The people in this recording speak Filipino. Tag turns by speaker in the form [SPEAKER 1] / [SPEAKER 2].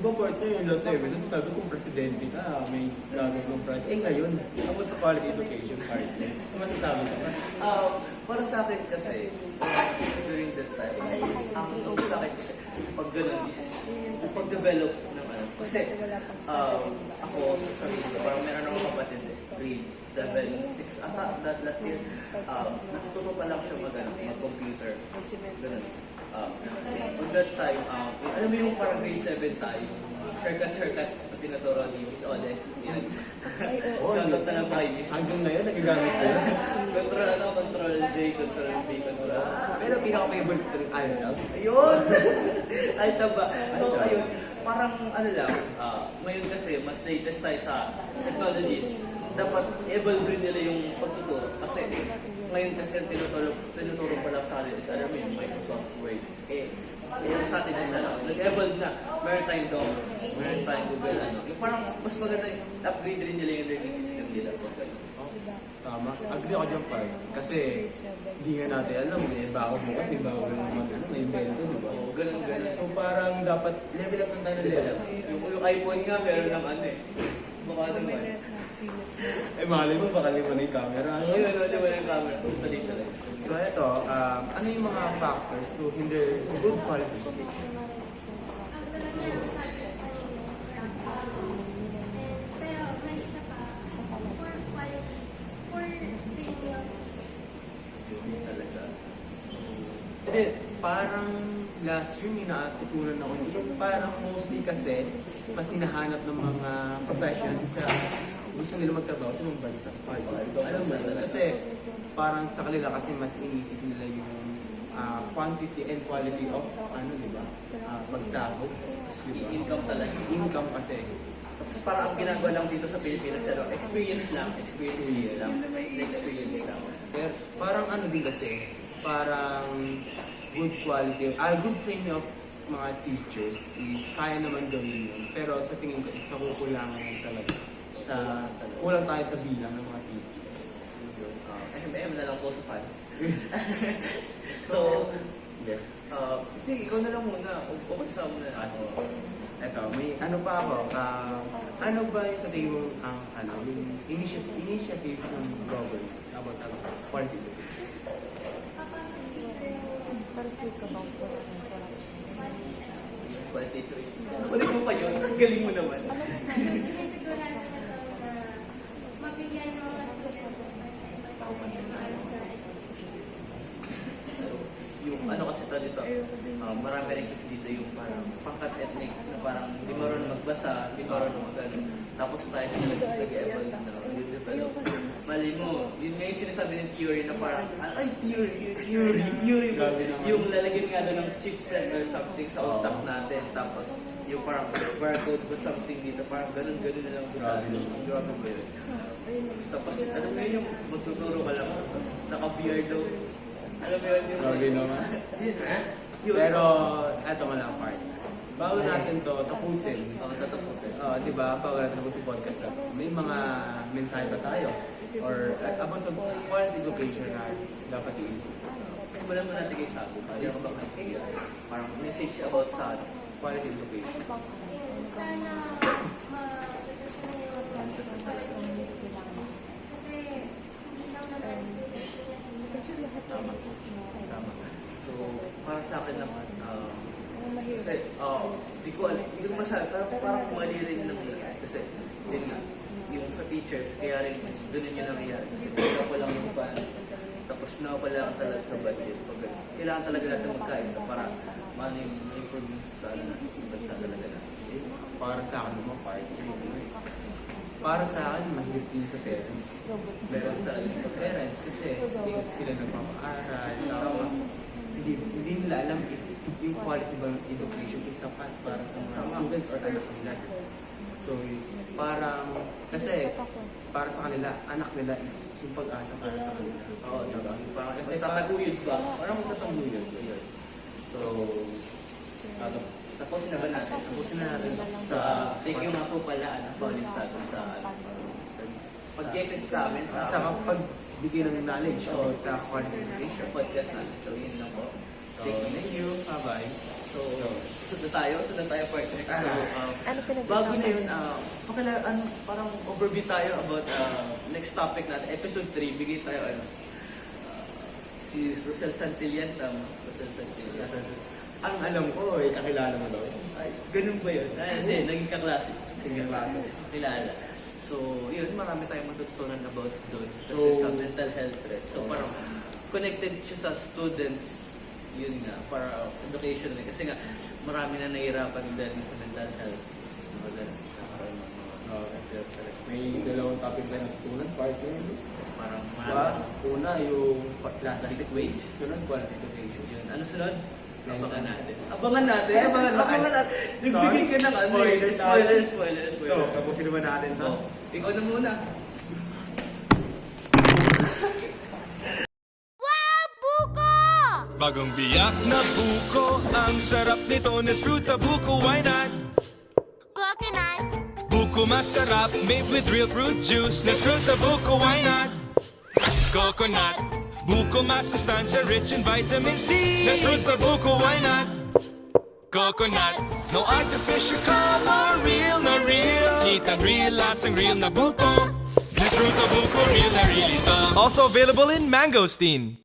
[SPEAKER 1] Di ba partner yung last episode, sabi kong presidente ka, may gagawin project. Eh ngayon, about sa quality education partner, ano masasabi ko?
[SPEAKER 2] Para sa akin kasi, during that time, ang sa akin kasi, pag ganun is, yung pag-develop naman. Kasi, ako, sa sarili ko, parang meron akong kapatid, grade 7, 6, that last year, natututo pa lang siya mag-computer. Ganun. On that time, alam mo yung parang grade 7 tayo, shortcut, tinuturo ni Miss Ole. Yan. Shoutout na lang kay Miss.
[SPEAKER 1] Hanggang ngayon, nagagamit ko yan.
[SPEAKER 2] Control Z, Control V, Control.
[SPEAKER 1] Pero pinaka-favorite ko rin altab.
[SPEAKER 2] Ayun! Altab ba? So, ayun. Parang, ano lang, ngayon kasi, mas latest tayo sa technologies. Dapat evolve rin nila yung pagtuturo. Kasi, ngayon kasi tinuturo pa lang sa atin is, alam mo yung Microsoft Word. Yung sa atin is, nag-evolve na. Meron tayong Docs, meron tayong Google, yung parang mas maganda yung upgrade rin nila yung learning system nila.
[SPEAKER 1] Tama. Agree ako dyan, Park. Kasi, hindi nga natin alam eh. Bago mo kasi bago mo na-invento, di ba?
[SPEAKER 2] Oo, ganun.
[SPEAKER 1] So parang dapat level up ng tayo na level.
[SPEAKER 2] Yung iPhone nga, meron ng ano eh. Baka naman.
[SPEAKER 1] Eh, malay mo, baka lima na yung camera. Ano?
[SPEAKER 2] Ayun, di ba yung camera? Mali talaga.
[SPEAKER 1] So, ito, ano yung mga factors to hinder good quality education?
[SPEAKER 3] Pero may isa pa, for quality, for training of teachers.
[SPEAKER 2] Yun talaga.
[SPEAKER 1] Hindi, parang last year may natutunan ako yun. Parang mostly kasi, mas hinahanap ng mga professionals sa gusto nila magtrabaho sa mga bansa. Alam mo, kasi parang sa kanila kasi mas inisip nila yung quantity and quality of di ba? Pagsahod. Diba?
[SPEAKER 2] Income talaga.
[SPEAKER 1] Income kasi.
[SPEAKER 2] Tapos parang ang ginagawa lang dito sa Pilipinas, experience lang. Experience lang.
[SPEAKER 1] Pero parang din kasi, parang good quality, good training of mga teachers is kaya naman gawin yun. Pero sa tingin ko is nakukulangan talaga. Kulang tayo sa bilang ng mga teachers.
[SPEAKER 2] na lang po sa fans. So, hindi, ikaw na lang muna. Umpisa mo na.
[SPEAKER 1] Eto, may ano pa ako. Ano ba yung sa tingin mo yung initiatives ng government about sa quality education?
[SPEAKER 2] Quality education. Ulit mo pa yun. Galing mo naman.
[SPEAKER 3] Sinisigurado na to na mabigyan ng mga students ng maayos na education.
[SPEAKER 2] Yung ano kasi ito dito, marami rin kasi dito yung parang pangkat ethnic na parang hindi marunong magbasa, hindi marunong mag-ano. Tapos tayo nag-evolve na nag-develop. Mali mo, yun nga yung sinasabi ng theory na parang, theory. Yung lalagyan nga doon ng chipset or something sa utak natin. Tapos yung parang barcode or something dito, parang ganun na lang sa atin. Grabe ba yun? Tapos ano mo yun yung magtuturo ka lang, tapos naka-VR daw. Alam mo yun yung...
[SPEAKER 1] Grabe naman. Pero, eto mo lang part. Bago natin to tapusin.
[SPEAKER 2] Tatapusin.
[SPEAKER 1] Di ba, bago natin tapusin podcast na, may mga mensahe ba tayo? Or about sa quality education na dapat
[SPEAKER 2] Simulan mo natin kay Sabu. Kaya ka bang idea? Parang message about sa
[SPEAKER 1] quality education.
[SPEAKER 3] Sana matutas na yung kasi hindi lang naman students yung kasi lahat
[SPEAKER 2] Tama. So, para sa akin naman, kasi, di ko masabi, parang mali rin lang yan. Kasi, yun nga, yung sa teachers, kaya rin, ganun yun nangyayari. Kasi kailangan ko lang yung funds, tapos nawala lang talaga sa budget. Kailangan talaga natin magkaisa para maano yung improvements sa bansa talaga natin.
[SPEAKER 1] Para sa akin naman, part 3. Para sa akin, mahirap din sa parents. Pero sa parents, kasi sila nagpapaaral, tapos hindi nila alam if yung quality ba ng education is sapat para sa mga students or anak nila. So, parang, kasi para sa kanila, anak nila is yung pag-asa para sa kanila.
[SPEAKER 2] Oo, diba? Parang
[SPEAKER 1] Kasi
[SPEAKER 2] tataguyod ba?
[SPEAKER 1] Parang magtataguyod. So,
[SPEAKER 2] Tapusin na ba natin?
[SPEAKER 1] tapusin na natin
[SPEAKER 2] Sa, thank you nga po pala, paulit sa atin sa pag-guesses namin
[SPEAKER 1] sa pagbigay ng knowledge o sa quality education.
[SPEAKER 2] podcast natin. So, yun lang po.
[SPEAKER 1] So, thank you. Bye-bye.
[SPEAKER 2] So, Sunod na tayo part next. So,
[SPEAKER 4] Ano
[SPEAKER 2] bago na
[SPEAKER 4] pinag-usapan?
[SPEAKER 2] yun, parang overview tayo about next topic natin. Episode 3, bigay tayo si Rosel Santillan, tama? Rosel Santillan.
[SPEAKER 1] Ang alam ko, kakilala mo daw.
[SPEAKER 2] Ay, ganun ba yun? Hindi, naging kaklase.
[SPEAKER 1] Naging kaklase.
[SPEAKER 2] Kilala. So, yun, marami tayong matutunan about doon. Kasi
[SPEAKER 1] So,
[SPEAKER 2] sa mental health threat. So, parang connected siya sa students, yun nga, para education rin. Kasi nga, marami na nahihirapan din sa mental health. Mga ganun. Parang mga mental health threat.
[SPEAKER 1] May dalawang topic na natutunan, part na yun.
[SPEAKER 2] Parang
[SPEAKER 1] Diba? Una, yung
[SPEAKER 2] plastic waste.
[SPEAKER 1] Sunod, quality education.
[SPEAKER 2] Yun. Ano sunod?
[SPEAKER 1] Yes.
[SPEAKER 2] Abangan natin. Abangan natin.
[SPEAKER 1] Eh,
[SPEAKER 2] Abangan natin. Nagbigay ka ng ano. Spoiler.
[SPEAKER 1] So, tapusin naman natin to.
[SPEAKER 2] Oh, ikaw na muna.
[SPEAKER 5] Bagong biyak na buko, ang sarap nito, Nesfruta Buko, why not?
[SPEAKER 6] Coconut,
[SPEAKER 5] Buko masarap, made with real fruit juice, Nesfruta Buko, why not? Coconut, Buko masustansya, rich in vitamin C, Nesfruta Buko, why not? Coconut, no artificial color, real na real, kitang real, lasang real na buko, Nesfruta Buko, real na real ito. Also available in mangosteen.